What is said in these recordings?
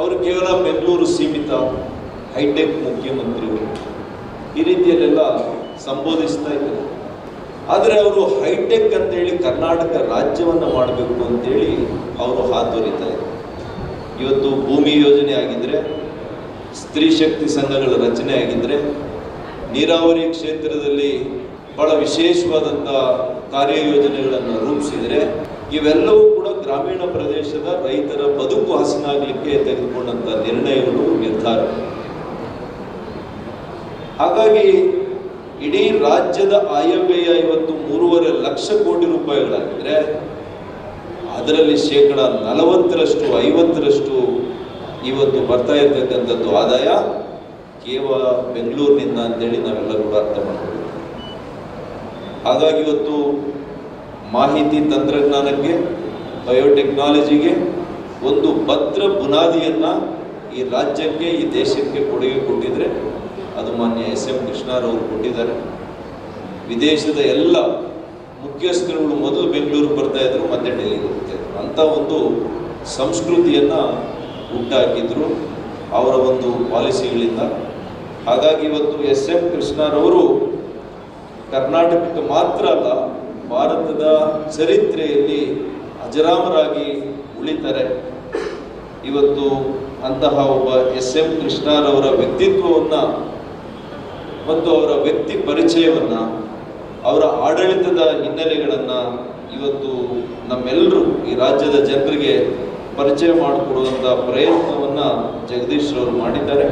ಅವರು ಕೇವಲ ಬೆಂಗಳೂರು ಸೀಮಿತ ಹೈಟೆಕ್ ಮುಖ್ಯಮಂತ್ರಿಗಳು ಈ ರೀತಿಯಲ್ಲೆಲ್ಲ ಸಂಬೋಧಿಸ್ತಾ ಇದ್ದಾರೆ. ಆದರೆ ಅವರು ಹೈಟೆಕ್ ಅಂತೇಳಿ ಕರ್ನಾಟಕ ರಾಜ್ಯವನ್ನು ಮಾಡಬೇಕು ಅಂತೇಳಿ ಅವರು ಹಾತೊರಿತಾ ಇದ್ದಾರೆ. ಇವತ್ತು ಭೂಮಿ ಯೋಜನೆ ಆಗಿದ್ದರೆ, ಸ್ತ್ರೀ ಶಕ್ತಿ ಸಂಘಗಳ ರಚನೆ ಆಗಿದ್ದರೆ, ನೀರಾವರಿ ಕ್ಷೇತ್ರದಲ್ಲಿ ಬಹಳ ವಿಶೇಷವಾದಂಥ ಕಾರ್ಯಯೋಜನೆಗಳನ್ನು ರೂಪಿಸಿದರೆ, ಇವೆಲ್ಲವೂ ಕೂಡ ಗ್ರಾಮೀಣ ಪ್ರದೇಶದ ರೈತರ ಬದುಕು ಹಸನಾಗಲಿಕ್ಕೆ ತೆಗೆದುಕೊಂಡಂಥ ನಿರ್ಣಯಗಳು, ನಿರ್ಧಾರ. ಹಾಗಾಗಿ ಇಡೀ ರಾಜ್ಯದ ಆಯವ್ಯಯ ಇವತ್ತು 3.5 ಲಕ್ಷ ಕೋಟಿ ರೂಪಾಯಿಗಳಾಗಿದ್ರೆ, ಅದರಲ್ಲಿ 40%, 50% ಇವತ್ತು ಬರ್ತಾ ಇರ್ತಕ್ಕಂಥದ್ದು ಆದಾಯ ಕೇವಲ ಬೆಂಗಳೂರಿನಿಂದ ಅಂತೇಳಿ ನಾವೆಲ್ಲ ಕೂಡ ಅರ್ಥ ಮಾಡ್ತೀವಿ. ಹಾಗಾಗಿ ಇವತ್ತು ಮಾಹಿತಿ ತಂತ್ರಜ್ಞಾನಕ್ಕೆ, ಬಯೋಟೆಕ್ನಾಲಜಿಗೆ ಒಂದು ಭದ್ರ ಬುನಾದಿಯನ್ನು ಈ ರಾಜ್ಯಕ್ಕೆ, ಈ ದೇಶಕ್ಕೆ ಕೊಡುಗೆ ಕೊಟ್ಟಿದ್ರೆ ಅದು ಮಾನ್ಯ SM ಕೃಷ್ಣರವರು ಕೊಟ್ಟಿದ್ದಾರೆ. ವಿದೇಶದ ಎಲ್ಲ ಮುಖ್ಯಸ್ಥರುಗಳು ಮೊದಲು ಬೆಂಗಳೂರು ಬರ್ತಾ ಇದ್ರು, ಮತ್ತೆ ಡೆಲ್ಲಿಗೆ ಹೋಗ್ತಾ ಇದ್ರು. ಅಂಥ ಒಂದು ಸಂಸ್ಕೃತಿಯನ್ನು ಹುಟ್ಟಾಕಿದ್ರು ಅವರ ಒಂದು ಪಾಲಿಸಿಗಳಿಂದ. ಹಾಗಾಗಿ ಇವತ್ತು SM ಕೃಷ್ಣರವರು ಕರ್ನಾಟಕಕ್ಕೆ ಮಾತ್ರ ಅಲ್ಲ, ಭಾರತದ ಚರಿತ್ರೆಯಲ್ಲಿ ಅಜರಾಮರಾಗಿ ಉಳಿತಾರೆ. ಇವತ್ತು ಅಂತಹ ಒಬ್ಬ SM ಕೃಷ್ಣರವರ ವ್ಯಕ್ತಿತ್ವವನ್ನು ಮತ್ತು ಅವರ ವ್ಯಕ್ತಿ ಪರಿಚಯವನ್ನು, ಅವರ ಆಡಳಿತದ ಹಿನ್ನೆಲೆಗಳನ್ನು ಇವತ್ತು ನಮ್ಮೆಲ್ಲರೂ ಈ ರಾಜ್ಯದ ಜನರಿಗೆ ಪರಿಚಯ ಮಾಡಿಕೊಡುವಂಥ ಪ್ರಯತ್ನವನ್ನು ಜಗದೀಶ್ ರವರು ಮಾಡಿದ್ದಾರೆ.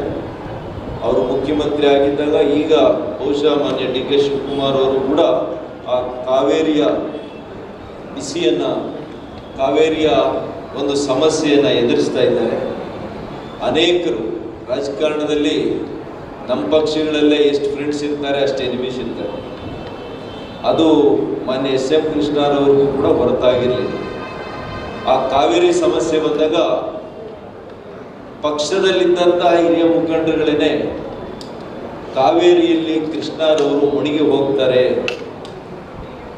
ಅವರು ಮುಖ್ಯಮಂತ್ರಿ ಆಗಿದ್ದಾಗ, ಈಗ ಬಹುಶಃ ಮಾನ್ಯ DK ಶಿವಕುಮಾರ್ ಅವರು ಕೂಡ ಆ ಕಾವೇರಿಯ ಬಿಸಿಯನ್ನು, ಕಾವೇರಿಯ ಒಂದು ಸಮಸ್ಯೆಯನ್ನು ಎದುರಿಸ್ತಾ ಇದ್ದಾರೆ. ಅನೇಕರು ರಾಜಕಾರಣದಲ್ಲಿ ನಮ್ಮ ಪಕ್ಷಗಳಲ್ಲೇ ಎಷ್ಟು ಫ್ರೆಂಡ್ಸ್ ಇರ್ತಾರೆ ಅಷ್ಟು ಎನಿಮೀಸ್ ಇರ್ತಾರೆ. ಅದು ಮಾನ್ಯ SM ಕೃಷ್ಣರವ್ರಿಗೂ ಕೂಡ ಹೊರತಾಗಿರಲಿಲ್ಲ. ಆ ಕಾವೇರಿ ಸಮಸ್ಯೆ ಬಂದಾಗ ಪಕ್ಷದಲ್ಲಿದ್ದಂತಹ ಹಿರಿಯ ಮುಖಂಡಗಳೇನೆ ಕಾವೇರಿಯಲ್ಲಿ ಕೃಷ್ಣರವರು ಮುಣಿಗೆ ಹೋಗ್ತಾರೆ,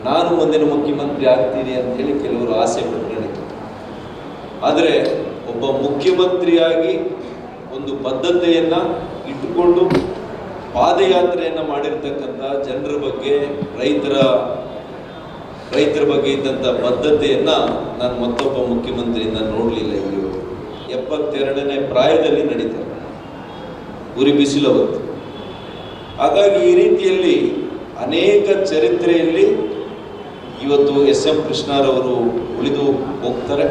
ನಾನು ಮುಂದಿನ ಮುಖ್ಯಮಂತ್ರಿ ಆಗ್ತೀನಿ ಅಂತೇಳಿ ಕೆಲವರು ಆಸೆ ಪಟ್ಕೊಂಡಿದ್ರು. ಆದರೆ ಒಬ್ಬ ಮುಖ್ಯಮಂತ್ರಿಯಾಗಿ ಒಂದು ಬದ್ಧತೆಯನ್ನು ಇಟ್ಟುಕೊಂಡು ಪಾದಯಾತ್ರೆಯನ್ನು ಮಾಡಿರ್ತಕ್ಕಂಥ ಜನರ ಬಗ್ಗೆ, ರೈತರ ಬಗ್ಗೆ ಇದ್ದಂಥ ಬದ್ಧತೆಯನ್ನು ನಾನು ಮತ್ತೊಬ್ಬ ಮುಖ್ಯಮಂತ್ರಿಯಿಂದ ನೋಡಲಿಲ್ಲ. ಇವರು 72ನೇ ಪ್ರಾಯದಲ್ಲಿ ನಡೀತಾರೆ, ಉರಿ ಬಿಸಿಲವತ್ತು. ಹಾಗಾಗಿ ಈ ರೀತಿಯಲ್ಲಿ ಅನೇಕ ಚರಿತ್ರೆಯಲ್ಲಿ ಇವತ್ತು SM ಕೃಷ್ಣರವರು ಉಳಿದು ಹೋಗ್ತಾರೆ.